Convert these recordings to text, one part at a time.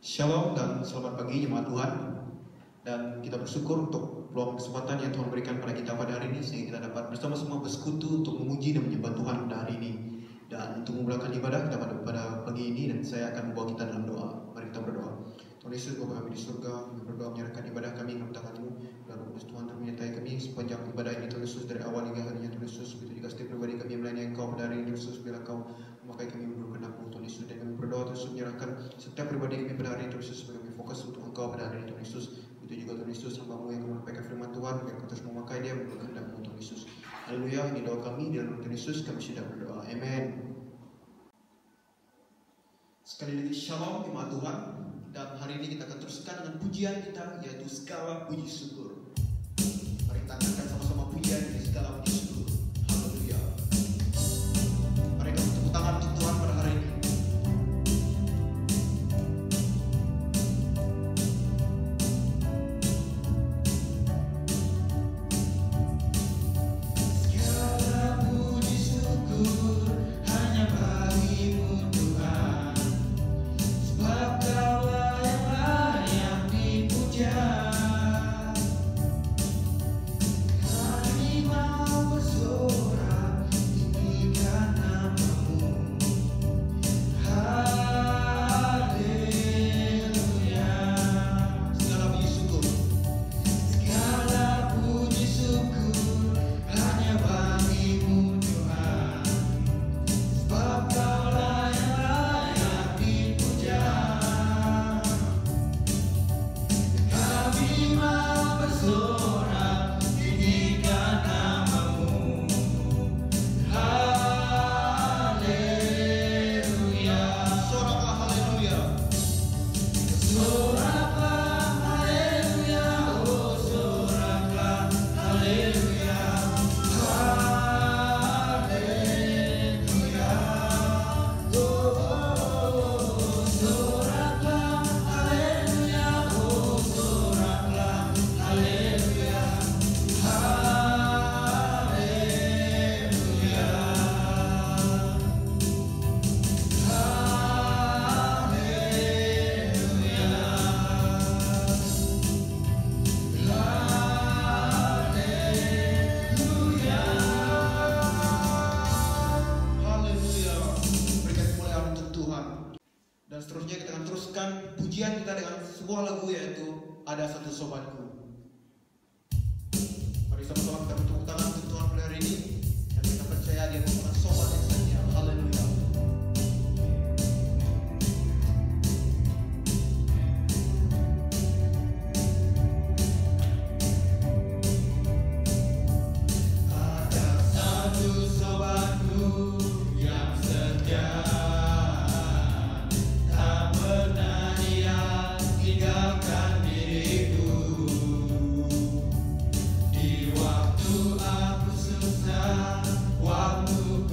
Shalom dan selamat pagi jemaat Tuhan. Dan kita bersyukur untuk peluang kesempatan yang Tuhan berikan pada kita pada hari ini, sehingga kita dapat bersama-sama bersekutu untuk memuji dan menyembah Tuhan pada hari ini. Dan untuk memulakan ibadah kita pada pagi ini, dan saya akan membawa kita dalam doa. Mari kita berdoa. Tuhan Yesus, Bapa kami di surga, kami berdoa menyerahkan ibadah kami dalam tangan-Mu. Dan Roh Kudus Tuhan menyertai kami sepanjang ibadah ini, Tuhan Yesus, dari awal hingga akhirnya, Tuhan Yesus. Begitu juga setiap pribadi kami yang melayani Engkau pada hari ini, Tuhan Yesus, biarlah Engkau memakai kami menurut kehendak-Mu, Tuhan Yesus. Dan kami berdoa, Tuhan Yesus, menyerahkan setiap pribadi kami pada hari ini, Tuhan Yesus, sebagai kami fokus untuk Engkau pada hari ini, Tuhan Yesus. Begitu juga Tuhan Yesus, hamba-Mu yang menyampaikan firman Tuhan, biar Kau terus memakai dia menurut kehendak-Mu, Tuhan Yesus. Haleluya, ini doa kami di dalam Tuhan Yesus, kami sudah berdoa. Amin. Sekali lagi shalom jemaat Tuhan. Dan hari ini kita akan teruskan dengan pujian kita, yaitu segala puji syukur. Mari kita angkatkan sama-sama pujian ini, segala puji syukur. Haleluya. Mari kita tepuk tangan untuk Tuhan pada hari ini. Dan seterusnya kita akan teruskan pujian kita dengan sebuah lagu, yaitu Ada Satu Sobatku. Mari sama-sama kita bertepuk tangan untuk Tuhan pada hari ini, dan kita percaya Dia merupakan sobat yang setia. Haleluya. Ada satu sobatku yang setia, waktu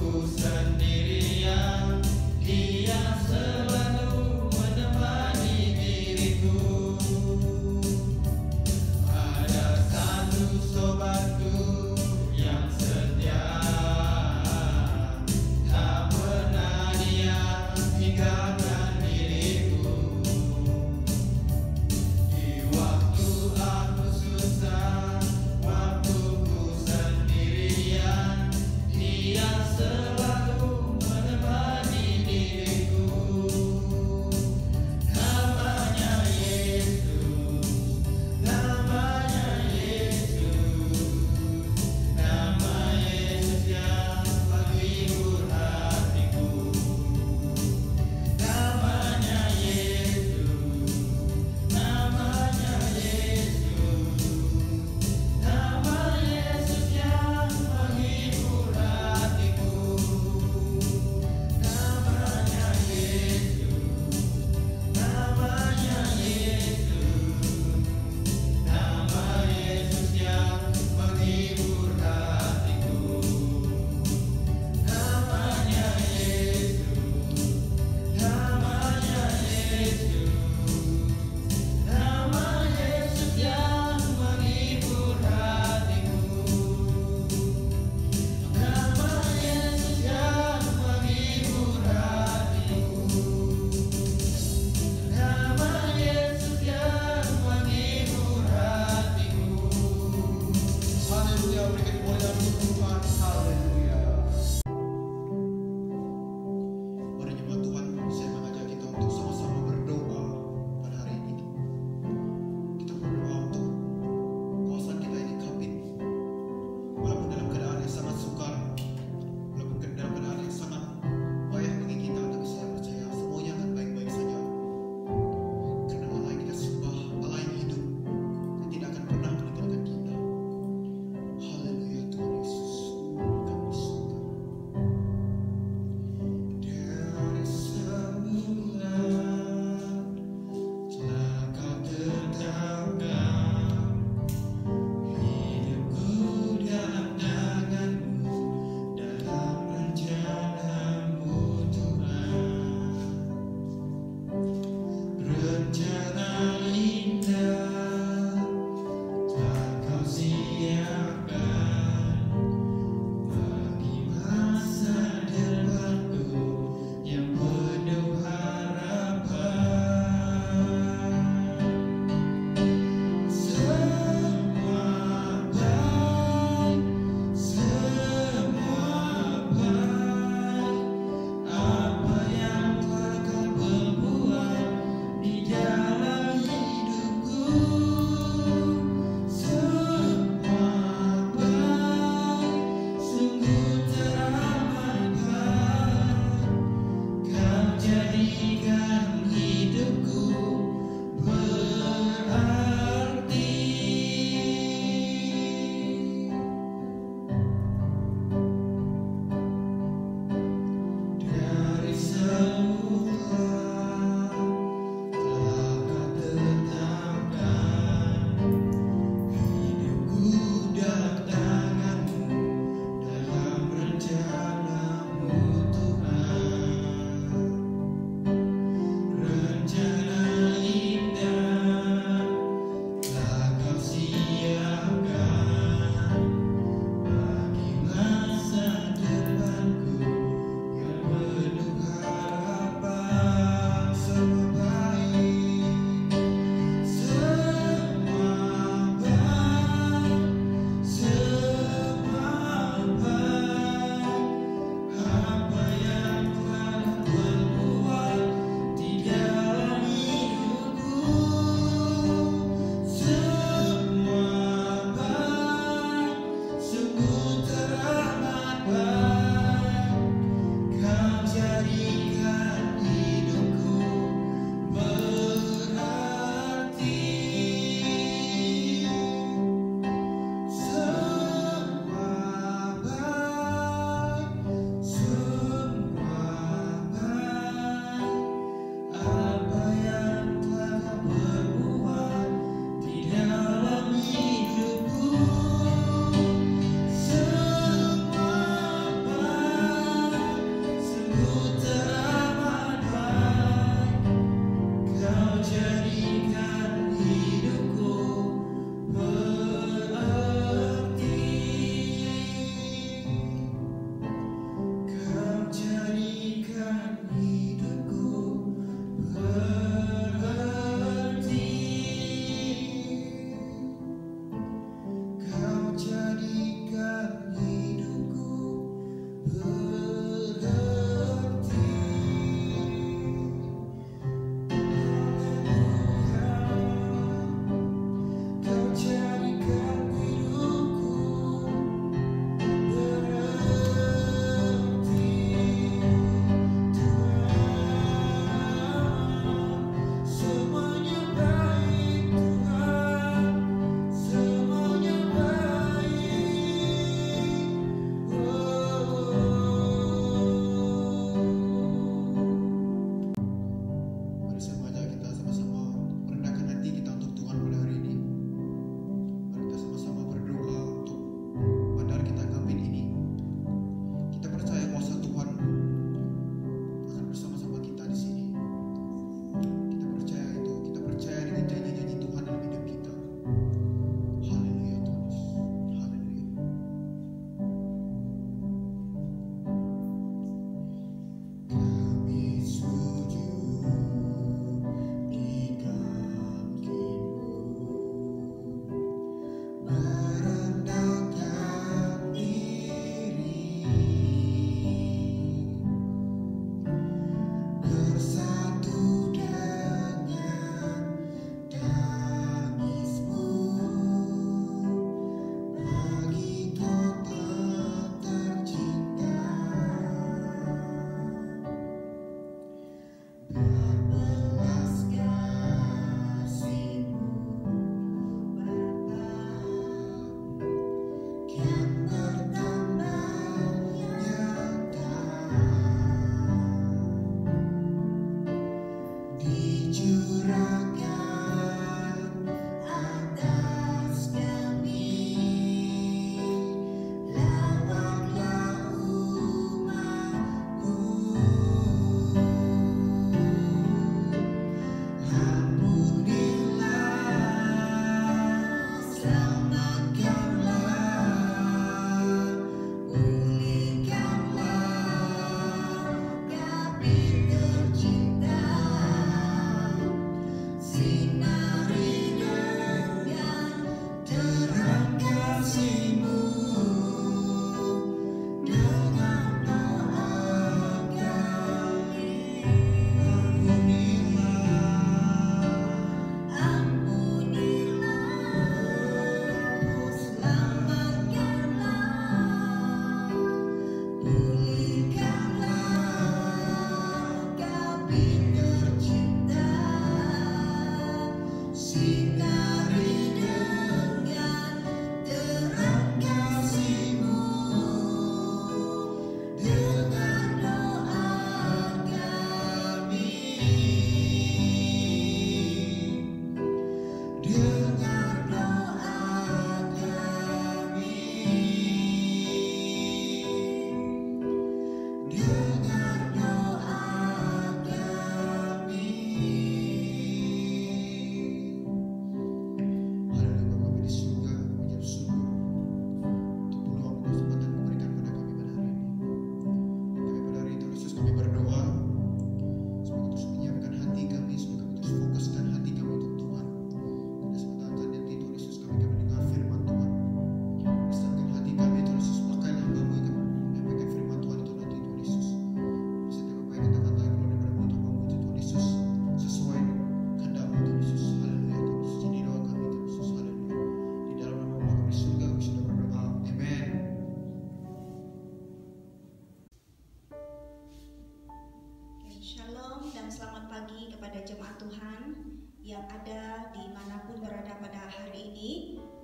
yang ada dimanapun berada pada hari ini,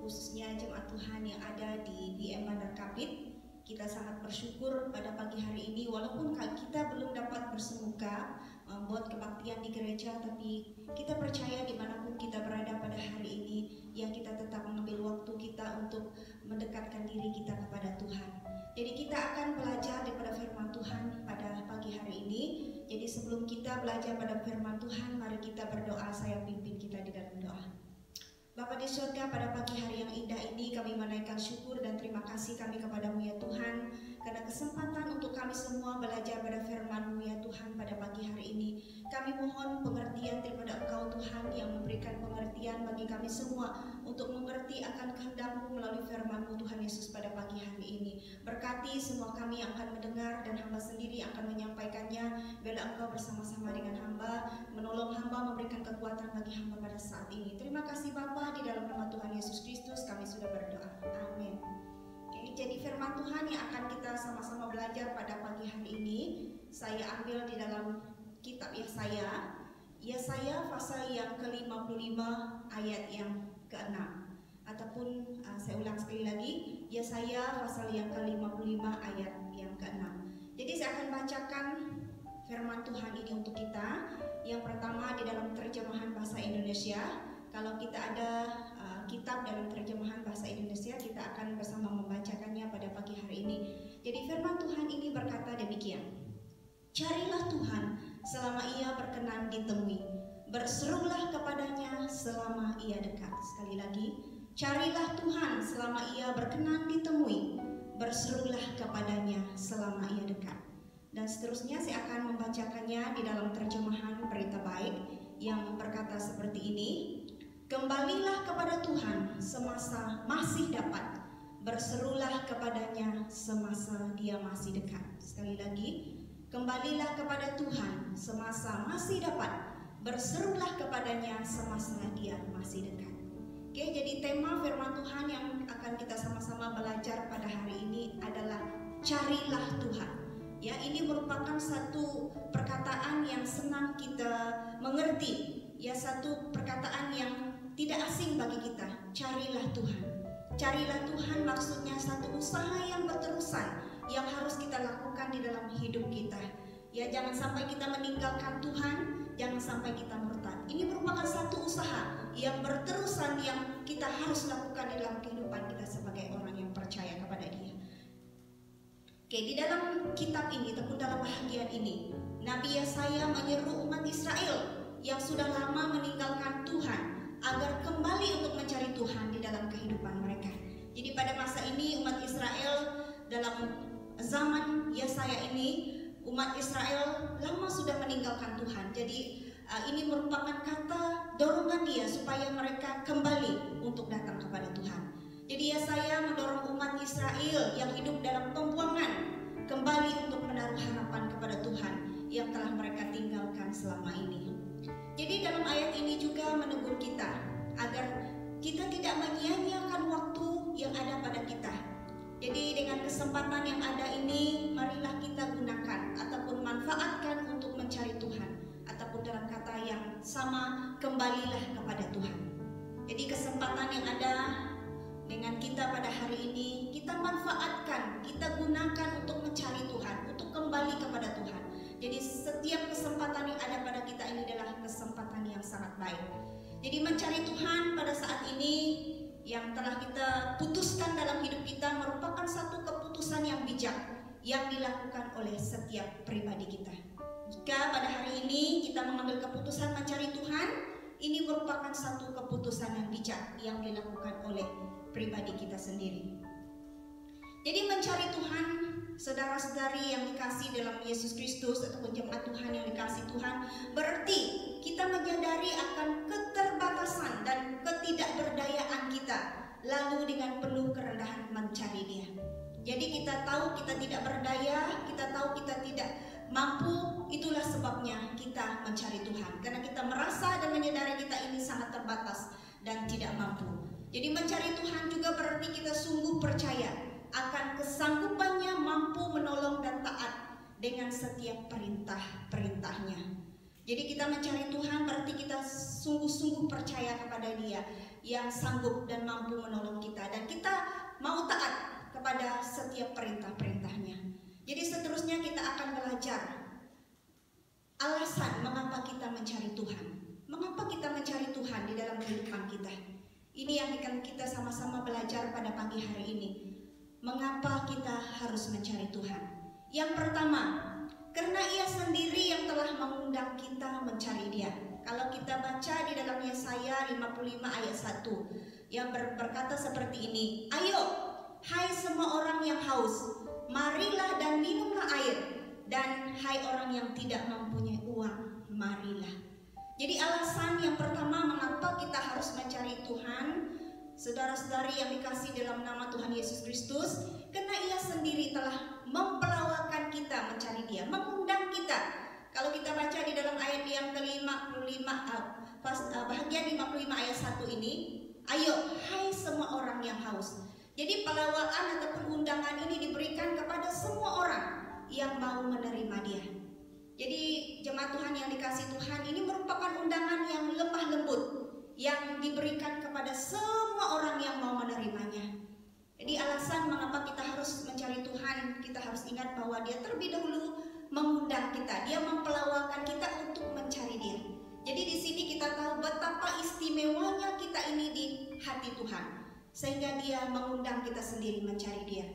khususnya jemaat Tuhan yang ada di BM Bandar Kapit. Kita sangat bersyukur pada pagi hari ini, walaupun kita belum dapat bersemuka membuat kebaktian di gereja, tapi kita percaya dimanapun kita berada pada hari ini, ya kita tetap mengambil waktu kita untuk mendekatkan diri kita kepada Tuhan. Jadi kita akan belajar daripada firman Tuhan pada pagi hari ini. Jadi sebelum kita belajar pada firman Tuhan, mari kita berdoa. Saya pimpin kita di dalam doa. Bapa di surga, pada pagi hari yang indah ini kami menaikkan syukur dan terima kasih kami kepadamu ya Tuhan, karena kesempatan untuk kami semua belajar pada firman-Mu ya Tuhan pada pagi hari ini. Kami mohon pengertian daripada Engkau Tuhan yang memberikan pengertian bagi kami semua untuk mengerti akan kehendak-Mu melalui firman-Mu Tuhan Yesus pada pagi hari ini. Berkati semua kami yang akan mendengar dan hamba sendiri akan menyampaikannya. Biarlah Engkau bersama-sama dengan hamba, menolong hamba, memberikan kekuatan bagi hamba pada saat ini. Terima kasih Bapa, di dalam nama Tuhan Yesus Kristus kami sudah berdoa. Amin. Oke, jadi firman Tuhan yang akan kita sama-sama belajar pada pagi hari ini, saya ambil di dalam kitab Yesaya pasal yang ke-55 ayat yang ke-6. Ataupun saya ulang sekali lagi, Yesaya pasal yang ke-55 ayat yang ke-6. Jadi saya akan bacakan firman Tuhan ini untuk kita. Yang pertama di dalam terjemahan bahasa Indonesia. Kalau kita ada kitab dalam terjemahan bahasa Indonesia, kita akan bersama membacakannya pada pagi hari ini. Jadi firman Tuhan ini berkata demikian. Carilah Tuhan selama ia berkenan ditemui. Berserulah kepadanya selama ia dekat. Sekali lagi, carilah Tuhan selama ia berkenan ditemui. Berserulah kepadanya selama ia dekat. Dan seterusnya saya akan membacakannya di dalam terjemahan Berita Baik yang berkata seperti ini. Kembalilah kepada Tuhan semasa masih dapat. Berserulah kepadanya semasa dia masih dekat. Sekali lagi, kembalilah kepada Tuhan semasa masih dapat. Berserulah kepadanya semasa dia masih dekat. Oke, jadi tema firman Tuhan yang akan kita sama-sama belajar pada hari ini adalah carilah Tuhan. Ya, ini merupakan satu perkataan yang senang kita mengerti. Ya, satu perkataan yang tidak asing bagi kita. Carilah Tuhan. Carilah Tuhan maksudnya satu usaha yang berterusan yang harus kita lakukan di dalam hidup kita. Ya, jangan sampai kita meninggalkan Tuhan, jangan sampai kita murtad. Ini merupakan satu usaha yang berterusan yang kita harus lakukan di dalam kehidupan kita sebagai orang yang percaya kepada Dia. Oke, di dalam kitab ini ataupun dalam bahagian ini, Nabi Yesaya menyeru umat Israel yang sudah lama meninggalkan Tuhan agar kembali untuk mencari Tuhan di dalam kehidupan mereka. Jadi pada masa ini umat Israel dalam zaman Yesaya ini, umat Israel lama sudah meninggalkan Tuhan. Jadi ini merupakan kata dorongan dia supaya mereka kembali untuk datang kepada Tuhan. Jadi Yesaya mendorong umat Israel yang hidup dalam pembuangan kembali untuk menaruh harapan kepada Tuhan yang telah mereka tinggalkan selama ini. Jadi dalam ayat ini juga menegur kita agar kita tidak menyia-nyiakan waktu yang ada pada kita. Jadi dengan kesempatan yang ada ini, marilah kita gunakan ataupun manfaatkan untuk mencari Tuhan. Ataupun dalam kata yang sama, kembalilah kepada Tuhan. Jadi kesempatan yang ada dengan kita pada hari ini, kita manfaatkan, kita gunakan untuk mencari Tuhan, untuk kembali kepada Tuhan. Jadi setiap kesempatan yang ada pada kita ini adalah kesempatan yang sangat baik. Jadi mencari Tuhan pada saat ini yang telah kita putuskan dalam hidup kita merupakan satu keputusan yang bijak yang dilakukan oleh setiap pribadi kita. Jika pada hari ini kita mengambil keputusan mencari Tuhan, ini merupakan satu keputusan yang bijak yang dilakukan oleh pribadi kita sendiri. Jadi mencari Tuhan, saudara-saudari yang dikasih dalam Yesus Kristus ataupun jemaat Tuhan yang dikasih Tuhan, berarti kita menyadari akan keterbatasan dan ketidakberdayaan kita, lalu dengan penuh kerendahan mencari Dia. Jadi kita tahu kita tidak berdaya, kita tahu kita tidak mampu, itulah sebabnya kita mencari Tuhan. Karena kita merasa dan menyadari kita ini sangat terbatas dan tidak mampu. Jadi mencari Tuhan juga berarti kita sungguh percaya akan kesanggupannya mampu menolong dan taat dengan setiap perintah-perintahnya. Jadi kita mencari Tuhan berarti kita sungguh-sungguh percaya kepada Dia yang sanggup dan mampu menolong kita, dan kita mau taat kepada setiap perintah-perintahnya. Jadi seterusnya kita akan belajar alasan mengapa kita mencari Tuhan. Mengapa kita mencari Tuhan di dalam kehidupan kita. Ini yang akan kita sama-sama belajar pada pagi hari ini. Mengapa kita harus mencari Tuhan? Yang pertama, karena Ia sendiri yang telah mengundang kita mencari Dia. Kalau kita baca di dalam Yesaya 55 ayat 1, yang berkata seperti ini, "Ayo, hai semua orang yang haus, marilah dan minumlah air, dan hai orang yang tidak mempunyai uang, marilah." Jadi alasan yang pertama mengapa kita harus mencari Tuhan, saudara-saudari yang dikasihi dalam nama Tuhan Yesus Kristus, karena Ia sendiri telah mempelawakan kita mencari Dia, mengundang kita. Kalau kita baca di dalam ayat yang ke-55, bahagian 55 ayat 1 ini, "Ayo, hai semua orang yang haus." Jadi pelawaan ataupun undangan ini diberikan kepada semua orang yang mau menerima Dia. Jadi jemaat Tuhan yang dikasihi Tuhan, ini merupakan undangan yang lemah lembut yang diberikan kepada semua orang yang mau menerimanya. Jadi alasan mengapa kita harus mencari Tuhan, kita harus ingat bahwa Dia terlebih dahulu mengundang kita, Dia mempelawakan kita untuk mencari Dia. Jadi di sini kita tahu betapa istimewanya kita ini di hati Tuhan, sehingga Dia mengundang kita sendiri mencari Dia.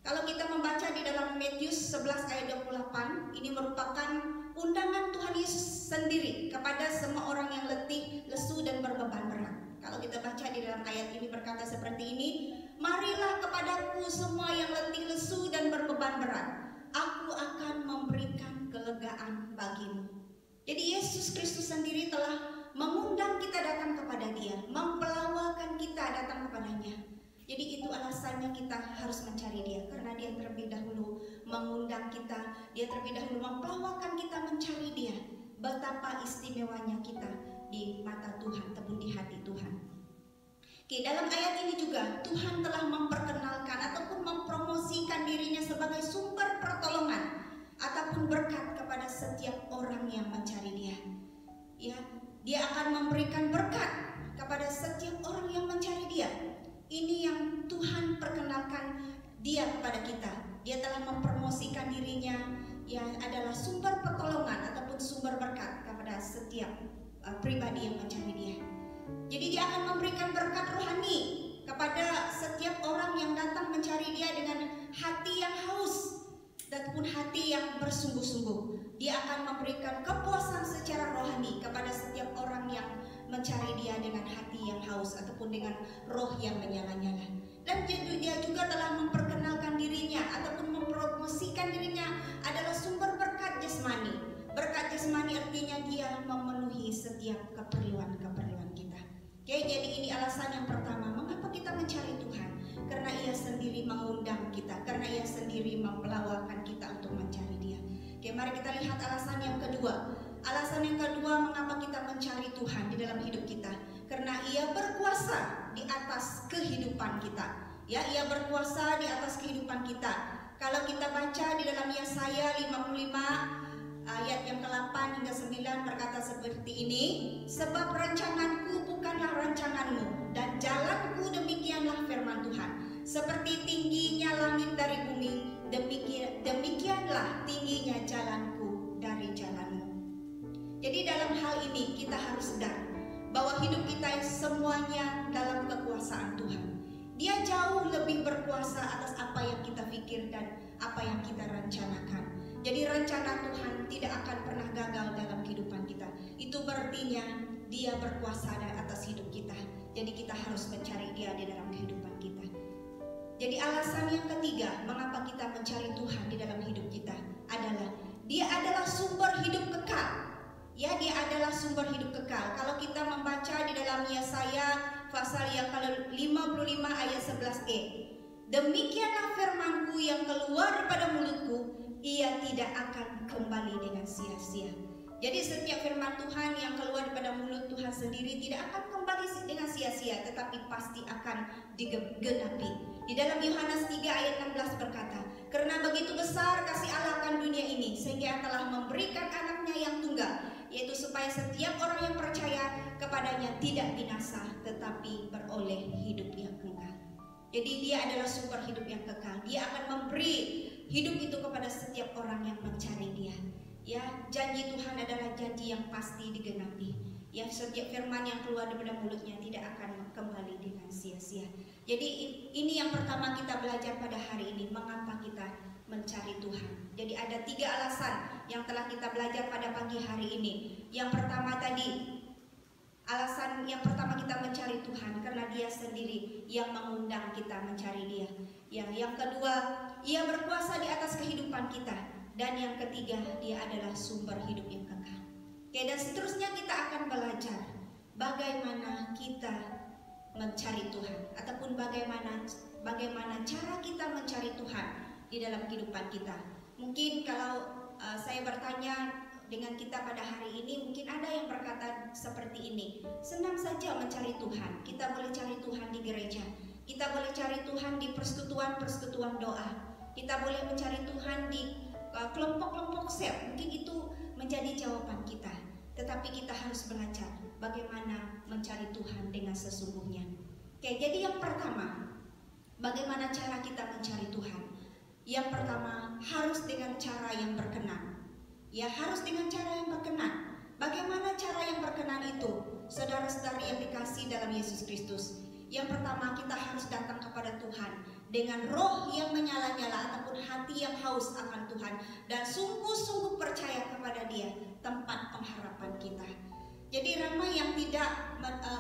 Kalau kita membaca di dalam Matius 11 ayat 28, ini merupakan undangan Tuhan Yesus sendiri kepada semua orang yang letih, lesu, dan berbeban berat. Kalau kita baca di dalam ayat ini berkata seperti ini, "Marilah kepadaku semua yang letih, lesu, dan berbeban berat. Aku akan memberikan kelegaan bagimu." Jadi Yesus Kristus sendiri telah mengundang kita datang kepada Dia, mempelawakan kita datang kepadanya. Jadi itu alasannya kita harus mencari Dia, karena Dia terlebih dahulu mengundang kita, Dia terlebih dahulu mempelawakan kita mencari Dia. Betapa istimewanya kita di mata Tuhan ataupun di hati Tuhan. Oke, dalam ayat ini juga Tuhan telah memperkenalkan ataupun mempromosikan dirinya sebagai sumber pertolongan ataupun berkat kepada setiap orang yang mencari Dia. Ya, Dia akan memberikan berkat kepada setiap orang yang mencari Dia. Ini yang Tuhan perkenalkan Dia kepada kita. Dia telah mempromosikan dirinya yang adalah sumber pertolongan ataupun sumber berkat kepada setiap pribadi yang mencari Dia. Jadi Dia akan memberikan berkat rohani kepada setiap orang yang datang mencari Dia dengan hati yang haus ataupun hati yang bersungguh-sungguh. Dia akan memberikan kepuasan secara rohani kepada setiap orang yang mencari Dia dengan hati yang haus ataupun dengan roh yang menyala-nyala. Dan Dia juga telah memperkenalkan dirinya ataupun mempromosikan dirinya adalah sumber berkat jasmani. Berkat jasmani artinya Dia memenuhi setiap keperluan-keperluan kita. Oke, jadi ini alasan yang pertama mengapa kita mencari Tuhan, karena Ia sendiri mengundang kita, karena Ia sendiri mempelawakan kita untuk mencari Dia. Oke, mari kita lihat alasan yang kedua. Alasan yang kedua mengapa kita mencari Tuhan di dalam hidup kita, karena Ia berkuasa di atas kehidupan kita. Ya, Ia berkuasa di atas kehidupan kita. Kalau kita baca di dalam Yesaya 55 ayat yang ke-8 hingga 9 berkata seperti ini, "Sebab rancanganku bukanlah rancanganmu, dan jalanku demikianlah firman Tuhan. Seperti tingginya langit dari bumi, demikianlah tingginya jalanku dari jalanmu." Jadi dalam hal ini kita harus sadar bahwa hidup kita semuanya dalam kekuasaan Tuhan. Dia jauh lebih berkuasa atas apa yang kita pikir dan apa yang kita rencanakan. Jadi rencana Tuhan tidak akan pernah gagal dalam kehidupan kita. Itu berartinya Dia berkuasa atas hidup kita. Jadi kita harus mencari Dia di dalam kehidupan kita. Jadi alasan yang ketiga mengapa kita mencari Tuhan di dalam hidup kita adalah Dia adalah sumber hidup kekal. Ya, Dia adalah sumber hidup kekal. Kalau kita membaca di dalam Yesaya pasal yang ke-55 ayat 11e, "Demikianlah firman-Ku yang keluar daripada mulutku, ia tidak akan kembali dengan sia-sia." Jadi setiap firman Tuhan yang keluar daripada mulut Tuhan sendiri tidak akan kembali dengan sia-sia, tetapi pasti akan digenapi. Di dalam Yohanes 3 ayat 16 berkata, "Karena begitu besar kasih Allah akan dunia ini, sehingga telah memberikan anaknya yang tunggal, yaitu supaya setiap orang yang percaya kepadanya tidak binasa tetapi beroleh hidup yang kekal. Jadi dia adalah sumber hidup yang kekal. Dia akan memberi hidup itu kepada setiap orang yang mencari dia. Ya, janji Tuhan adalah janji yang pasti digenapi. Ya, setiap firman yang keluar daripada mulutnya tidak akan kembali dengan sia-sia. Jadi ini yang pertama kita belajar pada hari ini, mengapa kita mencari Tuhan. Jadi ada 3 alasan yang telah kita belajar pada pagi hari ini. Yang pertama tadi, alasan yang pertama kita mencari Tuhan karena Dia sendiri yang mengundang kita mencari Dia. Yang kedua, Ia berkuasa di atas kehidupan kita. Dan yang ketiga, Dia adalah sumber hidup yang kekal. Oke, dan seterusnya kita akan belajar bagaimana kita mencari Tuhan, ataupun bagaimana cara kita mencari Tuhan di dalam kehidupan kita. Mungkin kalau saya bertanya dengan kita pada hari ini, mungkin ada yang berkata seperti ini, senang saja mencari Tuhan. Kita boleh cari Tuhan di gereja, kita boleh cari Tuhan di persekutuan doa, kita boleh mencari Tuhan di kelompok-kelompok sel. Mungkin itu menjadi jawaban kita. Tetapi kita harus belajar bagaimana mencari Tuhan dengan sesungguhnya. Oke, jadi yang pertama, bagaimana cara kita mencari Tuhan? Yang pertama, harus dengan cara yang berkenan. Ya, harus dengan cara yang berkenan. Bagaimana cara yang berkenan itu? Saudara-saudari yang dikasihi dalam Yesus Kristus, yang pertama kita harus datang kepada Tuhan dengan roh yang menyala-nyala ataupun hati yang haus akan Tuhan dan sungguh-sungguh percaya kepada Dia, tempat pengharapan kita. Jadi ramai yang tidak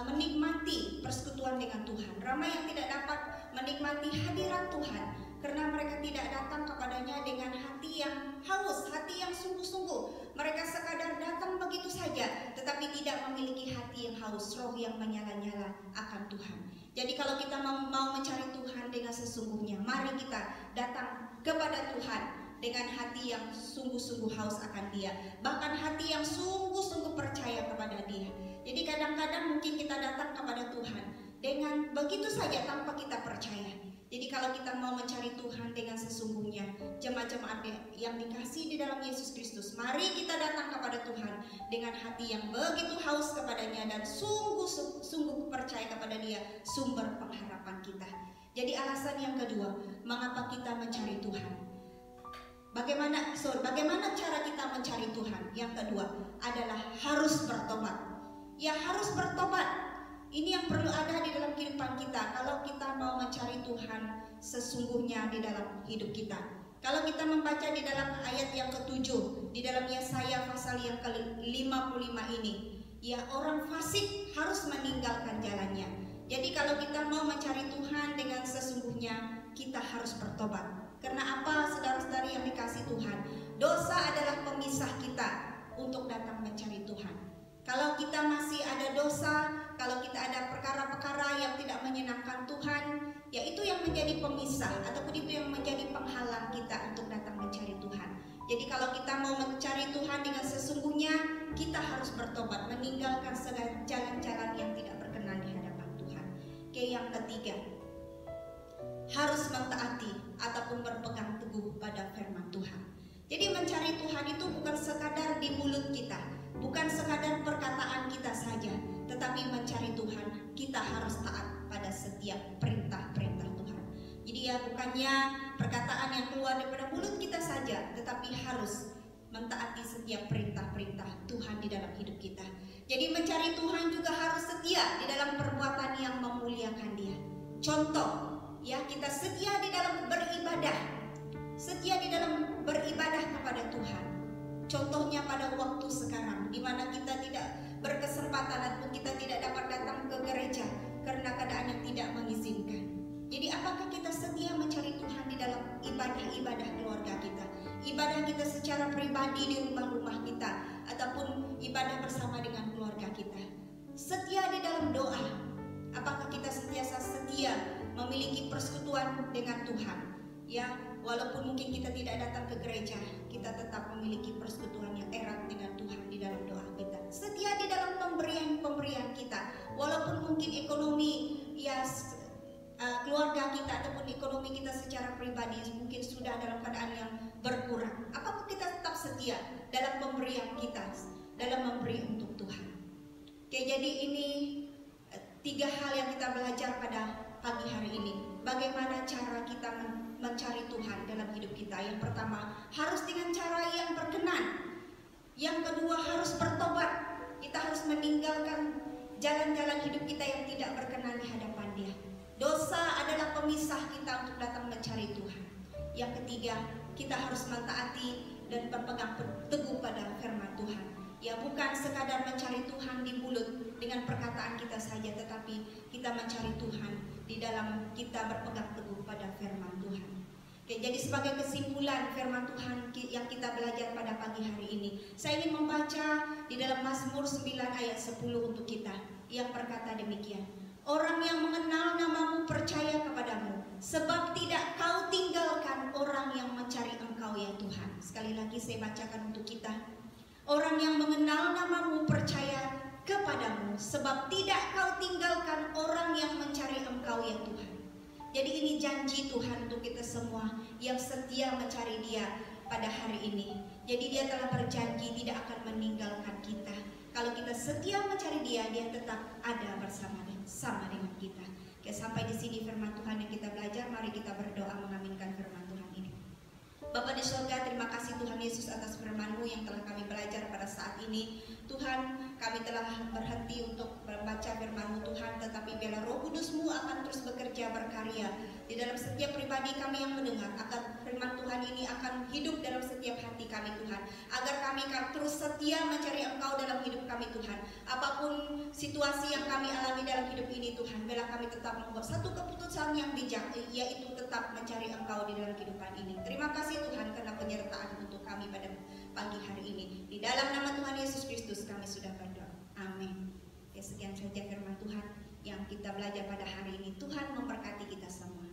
menikmati persekutuan dengan Tuhan, ramai yang tidak dapat menikmati hadirat Tuhan karena mereka tidak datang kepadanya dengan hati yang haus, hati yang sungguh-sungguh. Mereka sekadar datang begitu saja, tetapi tidak memiliki hati yang haus, roh yang menyala-nyala akan Tuhan. Jadi kalau kita mau mencari Tuhan dengan sesungguhnya, mari kita datang kepada Tuhan dengan hati yang sungguh-sungguh haus akan Dia, bahkan hati yang sungguh-sungguh percaya kepada Dia. Jadi kadang-kadang mungkin kita datang kepada Tuhan dengan begitu saja tanpa kita percaya. Jadi kalau kita mau mencari Tuhan dengan sesungguhnya, jemaat-jemaat yang dikasihi di dalam Yesus Kristus, mari kita datang kepada Tuhan dengan hati yang begitu haus kepadanya dan sungguh-sungguh percaya kepada Dia, sumber pengharapan kita. Jadi alasan yang kedua, mengapa kita mencari Tuhan? Bagaimana cara kita mencari Tuhan? Yang kedua adalah harus bertobat. Ya, harus bertobat. Ini yang perlu ada di dalam kehidupan kita kalau kita mau mencari Tuhan sesungguhnya di dalam hidup kita. Kalau kita membaca di dalam ayat yang ke-7 di dalam Yesaya pasal yang ke-55 ini, ya, orang fasik harus meninggalkan jalannya. Jadi kalau kita mau mencari Tuhan dengan sesungguhnya, kita harus bertobat. Karena apa, saudara-saudari yang dikasihi Tuhan? Dosa adalah pemisah kita untuk datang mencari Tuhan. Kalau kita masih ada dosa, kalau kita ada perkara-perkara yang tidak menyenangkan Tuhan, ya itu yang menjadi pemisah ataupun itu yang menjadi penghalang kita untuk datang mencari Tuhan. Jadi kalau kita mau mencari Tuhan dengan sesungguhnya, kita harus bertobat, meninggalkan segala jalan-jalan yang tidak berkenan di hadapan Tuhan. Oke, yang ketiga, harus mentaati ataupun berpegang teguh pada firman Tuhan. Jadi mencari Tuhan itu bukan sekadar di mulut kita, bukan sekadar perkataan kita saja, tetapi mencari Tuhan kita harus taat pada setiap perintah-perintah Tuhan. Jadi ya, bukannya perkataan yang keluar daripada mulut kita saja, tetapi harus mentaati setiap perintah-perintah Tuhan di dalam hidup kita. Jadi mencari Tuhan juga harus setia di dalam perbuatan yang memuliakan Dia. Contoh, ya, kita setia di dalam beribadah, setia di dalam beribadah kepada Tuhan. Contohnya pada waktu sekarang, di mana kita tidak berkesempatan ataupun kita tidak dapat datang ke gereja karena keadaan yang tidak mengizinkan. Jadi apakah kita setia mencari Tuhan di dalam ibadah-ibadah keluarga kita, ibadah kita secara pribadi di rumah-rumah kita, ataupun ibadah bersama dengan keluarga kita? Setia di dalam doa, apakah kita sentiasa setia memiliki persekutuan dengan Tuhan? Ya, walaupun mungkin kita tidak datang ke gereja, kita tetap memiliki persekutuan yang erat dengan Tuhan di dalam doa kita. Setia di dalam pemberian kita, walaupun mungkin ekonomi, ya, keluarga kita ataupun ekonomi kita secara pribadi mungkin sudah dalam keadaan yang berkurang. Apakah kita tetap setia dalam pemberian kita, dalam memberi untuk Oke, jadi ini 3 hal yang kita belajar pada pagi hari ini. Bagaimana cara kita mencari Tuhan dalam hidup kita. Yang pertama, harus dengan cara yang berkenan. Yang kedua, harus bertobat. Kita harus meninggalkan jalan-jalan hidup kita yang tidak berkenan di hadapan Dia. Dosa adalah pemisah kita untuk datang mencari Tuhan. Yang ketiga, kita harus mentaati dan berpegang teguh pada firman Tuhan. Ya, bukan sekadar mencari Tuhan di mulut dengan perkataan kita saja, tetapi kita mencari Tuhan di dalam kita berpegang teguh pada firman Tuhan. Oke, jadi sebagai kesimpulan firman Tuhan yang kita belajar pada pagi hari ini, saya ingin membaca di dalam Mazmur 9 ayat 10 untuk kita, yang berkata demikian. Orang yang mengenal namamu percaya kepadamu, sebab tidak kau tinggalkan orang yang mencari Engkau ya Tuhan. Sekali lagi saya bacakan untuk kita. Orang yang mengenal namamu percaya kepadamu, sebab tidak kau tinggalkan orang yang mencari Engkau ya Tuhan. Jadi ini janji Tuhan untuk kita semua yang setia mencari Dia pada hari ini. Jadi Dia telah berjanji tidak akan meninggalkan kita. Kalau kita setia mencari Dia, Dia tetap ada bersama dengan kita. Oke, sampai di sini firman Tuhan yang kita belajar. Mari kita berdoa mengaminkan firman Tuhan ini. Bapa di surga, terima kasih Tuhan Yesus atas firman-Mu yang telah kami belajar pada saat ini. Tuhan, kami telah berhenti untuk membaca firman-Mu Tuhan, tetapi biarlah Roh Kudus-Mu akan terus bekerja berkarya di dalam setiap pribadi kami yang mendengar, agar firman Tuhan ini akan hidup dalam setiap hati kami Tuhan, agar kami terus setia mencari Engkau dalam hidup kami Tuhan. Apapun situasi yang kami alami dalam hidup ini Tuhan, biarlah kami tetap membuat satu keputusan yang bijak, yaitu tetap mencari Engkau di dalam kehidupan ini. Terima kasih Tuhan karena penyertaan untuk kami pada pagi hari ini. Di dalam nama Tuhan Yesus Kristus kami sudah berdoa. Amin. Ya, sekian saja firman Tuhan yang kita belajar pada hari ini. Tuhan memberkati kita semua.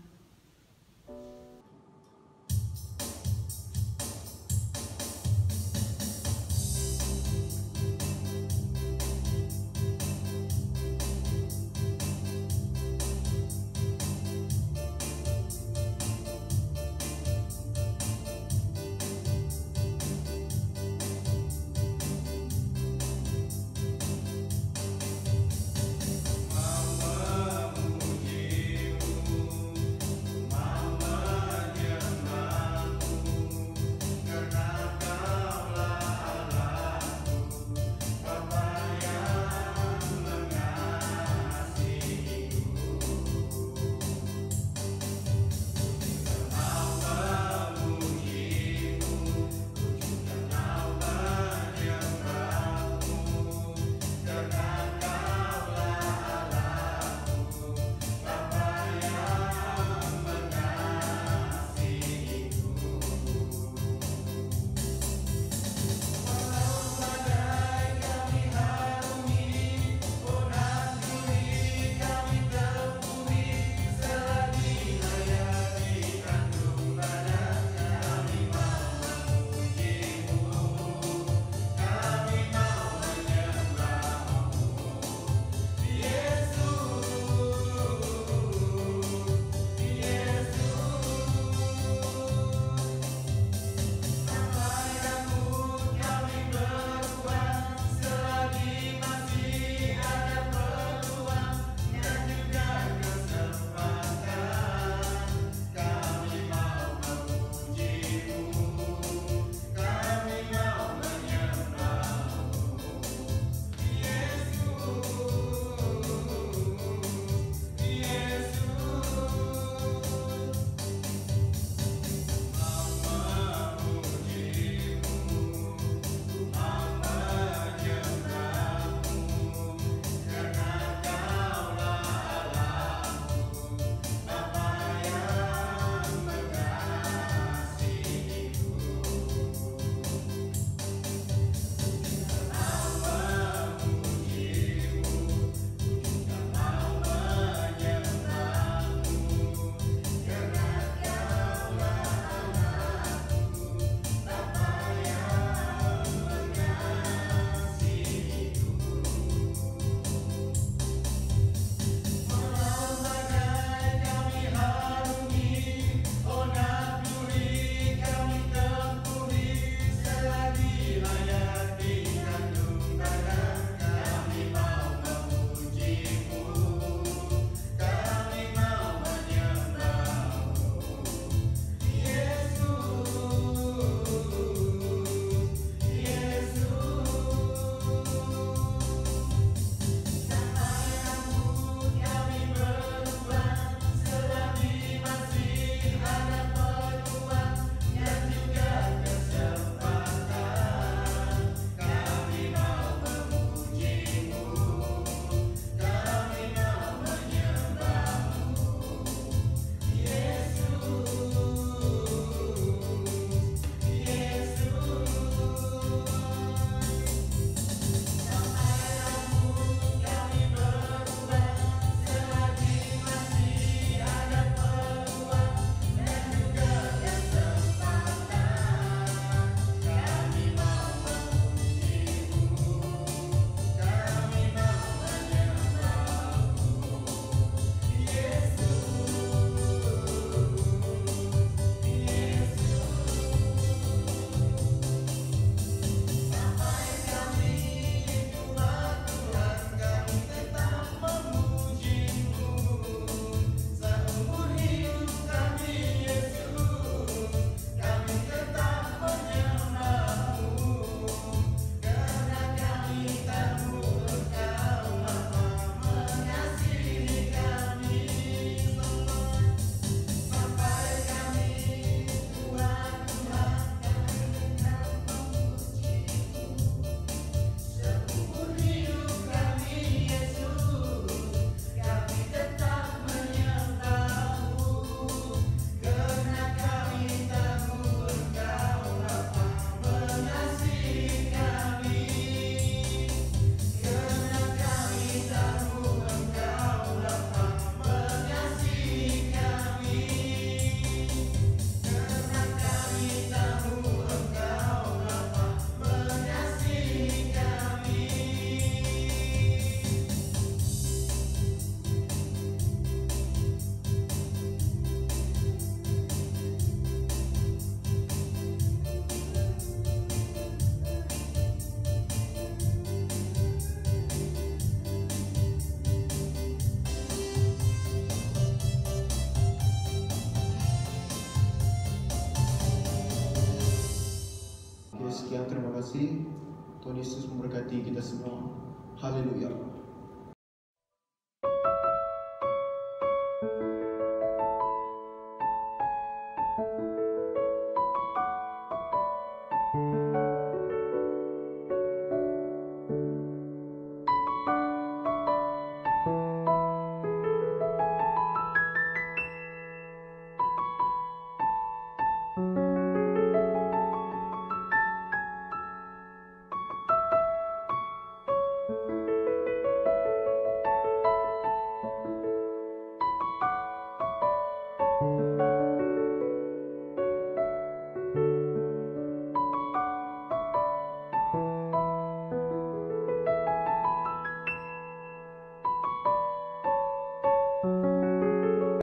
memberkati kita semua. Haleluya.